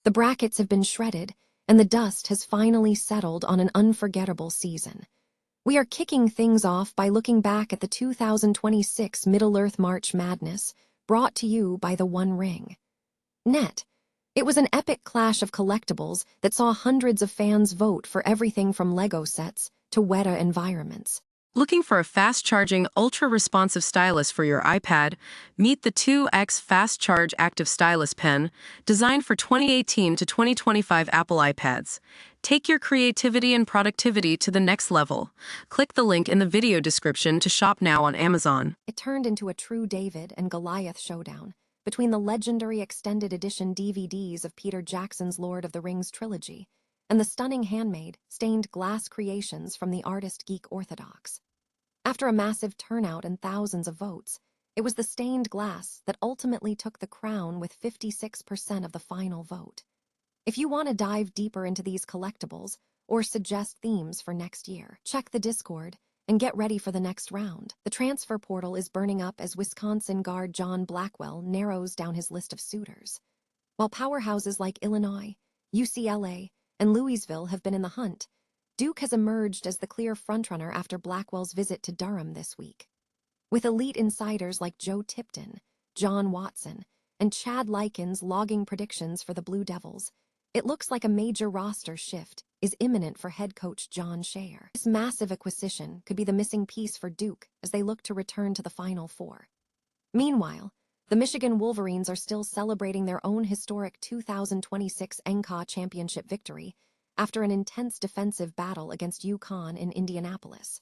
The brackets have been shredded, and the dust has finally settled on an unforgettable season. We are kicking things off by looking back at the 2026 Middle-earth March Madness, brought to you by the One Ring. It was an epic clash of collectibles that saw hundreds of fans vote for everything from Lego sets to Weta environments. Looking for a fast-charging, ultra-responsive stylus for your iPad? Meet the 2X Fast Charge Active Stylus Pen, designed for 2018 to 2025 Apple iPads. Take your creativity and productivity to the next level. Click the link in the video description to shop now on Amazon. It turned into a true David and Goliath showdown between the legendary extended edition DVDs of Peter Jackson's Lord of the Rings trilogy and the stunning handmade, stained glass creations from the artist Geek Orthodox. After a massive turnout and thousands of votes, it was the stained glass that ultimately took the crown with 56% of the final vote. If you want to dive deeper into these collectibles or suggest themes for next year, check the Discord and get ready for the next round. The transfer portal is burning up as Wisconsin guard John Blackwell narrows down his list of suitors. While powerhouses like Illinois, UCLA, and Louisville have been in the hunt, Duke has emerged as the clear frontrunner after Blackwell's visit to Durham this week. With elite insiders like Joe Tipton, John Watson, and Chad Likens logging predictions for the Blue Devils, it looks like a major roster shift is imminent for head coach John Scheyer. This massive acquisition could be the missing piece for Duke as they look to return to the Final Four. Meanwhile, the Michigan Wolverines are still celebrating their own historic 2026 NCAA championship victory after an intense defensive battle against UConn in Indianapolis.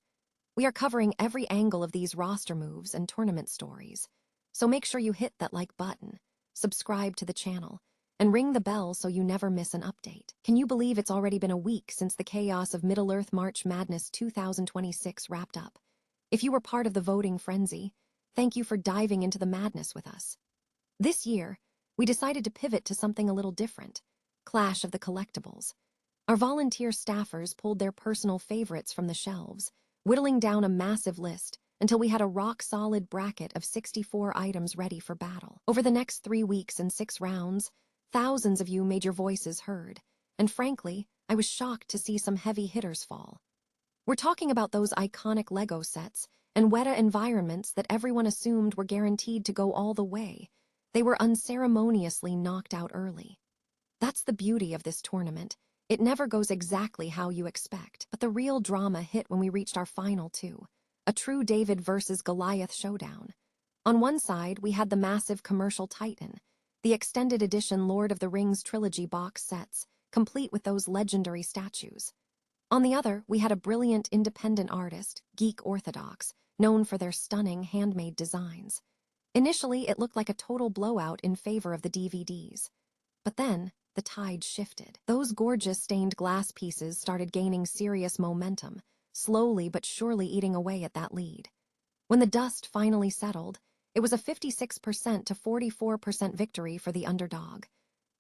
We are covering every angle of these roster moves and tournament stories, so make sure you hit that like button, subscribe to the channel, and ring the bell so you never miss an update. Can you believe it's already been a week since the chaos of Middle-earth March Madness 2026 wrapped up? If you were part of the voting frenzy, thank you for diving into the madness with us. This year, we decided to pivot to something a little different: Clash of the Collectibles. Our volunteer staffers pulled their personal favorites from the shelves, whittling down a massive list until we had a rock-solid bracket of 64 items ready for battle. Over the next 3 weeks and 6 rounds, thousands of you made your voices heard, and frankly, I was shocked to see some heavy hitters fall. We're talking about those iconic Lego sets and Weta environments that everyone assumed were guaranteed to go all the way. They were unceremoniously knocked out early. That's the beauty of this tournament. It never goes exactly how you expect, but the real drama hit when we reached our final two, a true David versus Goliath showdown. On one side, we had the massive commercial titan, the extended edition Lord of the Rings trilogy box sets, complete with those legendary statues. On the other, we had a brilliant independent artist, Geek Orthodox, known for their stunning handmade designs. Initially, it looked like a total blowout in favor of the DVDs. But then, the tide shifted. Those gorgeous stained glass pieces started gaining serious momentum, slowly but surely eating away at that lead. When the dust finally settled, it was a 56% to 44% victory for the underdog.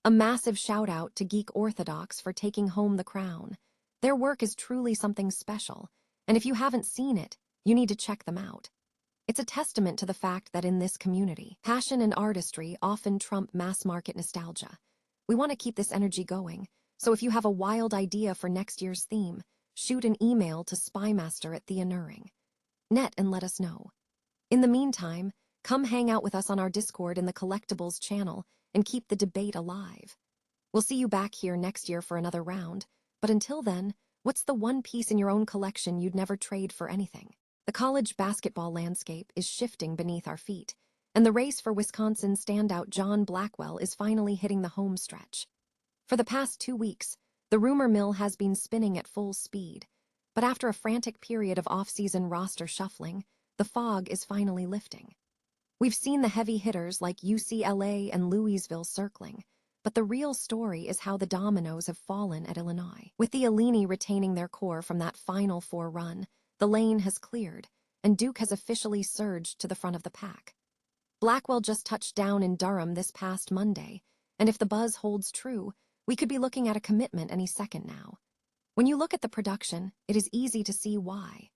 A massive shout-out to Geek Orthodox for taking home the crown. Their work is truly something special, and if you haven't seen it, you need to check them out. It's a testament to the fact that in this community, passion and artistry often trump mass-market nostalgia. We want to keep this energy going, so if you have a wild idea for next year's theme, shoot an email to spymaster@theunnerring.net and let us know. In the meantime, come hang out with us on our Discord in the Collectibles channel and keep the debate alive. We'll see you back here next year for another round, but until then, what's the one piece in your own collection you'd never trade for anything? The college basketball landscape is shifting beneath our feet, and the race for Wisconsin standout John Blackwell is finally hitting the home stretch. For the past 2 weeks, the rumor mill has been spinning at full speed, but after a frantic period of off-season roster shuffling, the fog is finally lifting. We've seen the heavy hitters like UCLA and Louisville circling, but the real story is how the dominoes have fallen at Illinois. With the Alini retaining their core from that Final Four run, the lane has cleared, and Duke has officially surged to the front of the pack. Blackwell just touched down in Durham this past Monday, and if the buzz holds true, we could be looking at a commitment any second now. When you look at the production, it is easy to see why.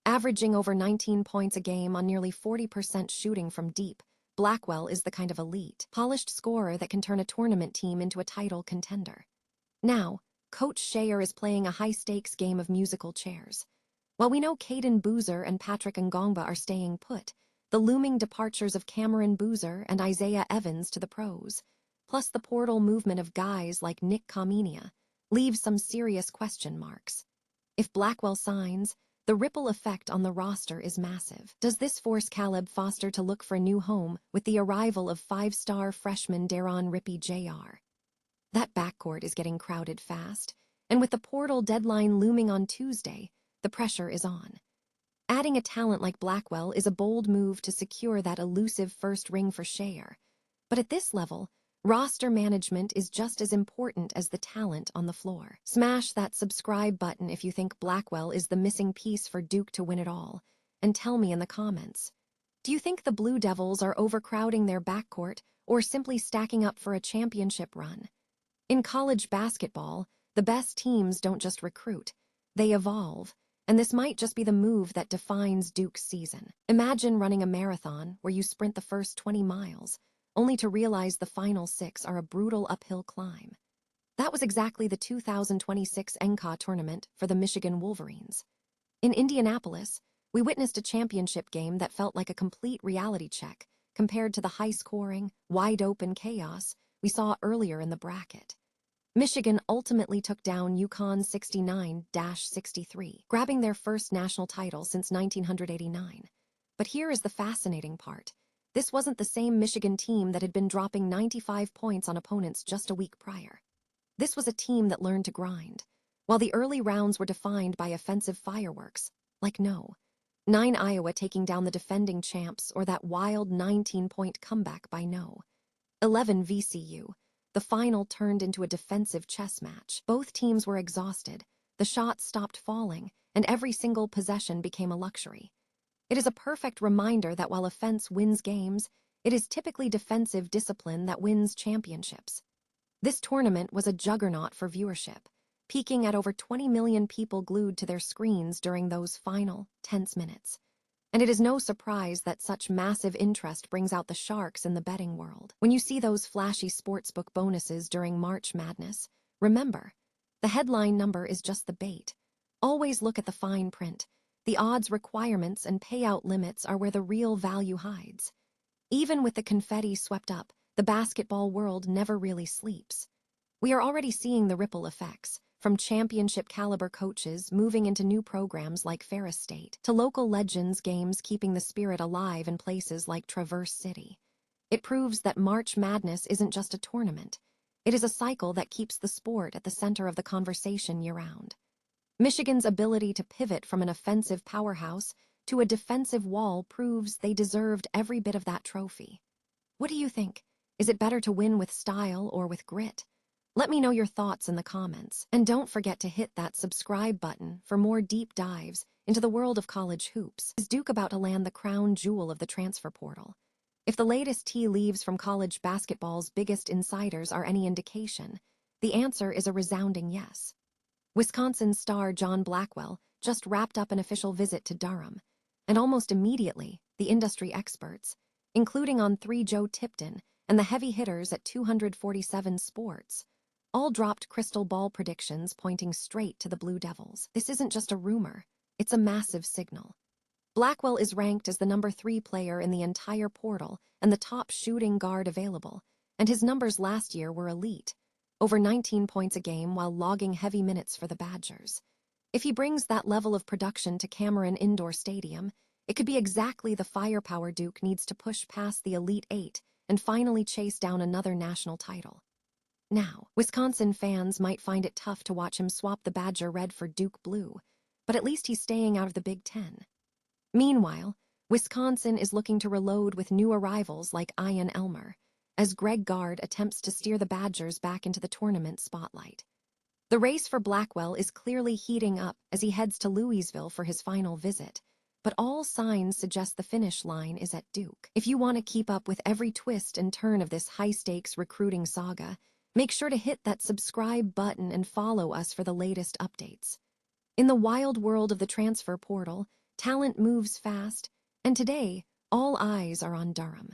Averaging over 19 points a game on nearly 40% shooting from deep, Blackwell is the kind of elite, polished scorer that can turn a tournament team into a title contender. Now, Coach Shayer is playing a high-stakes game of musical chairs. While we know Caden Boozer and Patrick Ngongba are staying put, the looming departures of Cameron Boozer and Isaiah Evans to the pros, plus the portal movement of guys like Nick Kamenia, leaves some serious question marks. If Blackwell signs, the ripple effect on the roster is massive. Does this force Caleb Foster to look for a new home with the arrival of five-star freshman Daron Rippey Jr.? That backcourt is getting crowded fast, and with the portal deadline looming on Tuesday, the pressure is on. Adding a talent like Blackwell is a bold move to secure that elusive first ring for Shayer. But at this level, roster management is just as important as the talent on the floor. Smash that subscribe button if you think Blackwell is the missing piece for Duke to win it all, and tell me in the comments. Do you think the Blue Devils are overcrowding their backcourt or simply stacking up for a championship run? In college basketball, the best teams don't just recruit, they evolve, and this might just be the move that defines Duke's season. Imagine running a marathon where you sprint the first 20 miles, only to realize the final 6 are a brutal uphill climb. That was exactly the 2026 NCAA tournament for the Michigan Wolverines. In Indianapolis, we witnessed a championship game that felt like a complete reality check compared to the high-scoring, wide-open chaos we saw earlier in the bracket. Michigan ultimately took down UConn 69-63, grabbing their first national title since 1989. But here is the fascinating part. This wasn't the same Michigan team that had been dropping 95 points on opponents just a week prior. This was a team that learned to grind. While the early rounds were defined by offensive fireworks, like 9 Iowa taking down the defending champs or that wild 19-point comeback by 11 VCU, the final turned into a defensive chess match. Both teams were exhausted, the shots stopped falling, and every single possession became a luxury. It is a perfect reminder that while offense wins games, it is typically defensive discipline that wins championships. This tournament was a juggernaut for viewership, peaking at over 20 million people glued to their screens during those final, tense minutes. And it is no surprise that such massive interest brings out the sharks in the betting world. When you see those flashy sportsbook bonuses during March Madness, remember, the headline number is just the bait. Always look at the fine print. The odds requirements and payout limits are where the real value hides. Even with the confetti swept up, the basketball world never really sleeps. We are already seeing the ripple effects, from championship-caliber coaches moving into new programs like Ferris State, to local legends games keeping the spirit alive in places like Traverse City. It proves that March Madness isn't just a tournament. It is a cycle that keeps the sport at the center of the conversation year-round. Michigan's ability to pivot from an offensive powerhouse to a defensive wall proves they deserved every bit of that trophy. What do you think? Is it better to win with style or with grit? Let me know your thoughts in the comments, and don't forget to hit that subscribe button for more deep dives into the world of college hoops. Is Duke about to land the crown jewel of the transfer portal? If the latest tea leaves from college basketball's biggest insiders are any indication, the answer is a resounding yes. Wisconsin star John Blackwell just wrapped up an official visit to Durham, and almost immediately, the industry experts, including On3 Joe Tipton and the heavy hitters at 247 Sports, all dropped crystal ball predictions pointing straight to the Blue Devils. This isn't just a rumor, it's a massive signal. Blackwell is ranked as the number 3 player in the entire portal and the top shooting guard available, and his numbers last year were elite, over 19 points a game while logging heavy minutes for the Badgers. If he brings that level of production to Cameron Indoor Stadium, it could be exactly the firepower Duke needs to push past the Elite 8 and finally chase down another national title. Now, Wisconsin fans might find it tough to watch him swap the Badger red for Duke blue, but at least he's staying out of the Big Ten. Meanwhile, Wisconsin is looking to reload with new arrivals like Ian Elmer, as Greg Gard attempts to steer the Badgers back into the tournament spotlight. The race for Blackwell is clearly heating up as he heads to Louisville for his final visit, but all signs suggest the finish line is at Duke. If you want to keep up with every twist and turn of this high-stakes recruiting saga, make sure to hit that subscribe button and follow us for the latest updates. In the wild world of the transfer portal, talent moves fast, and today, all eyes are on Durham.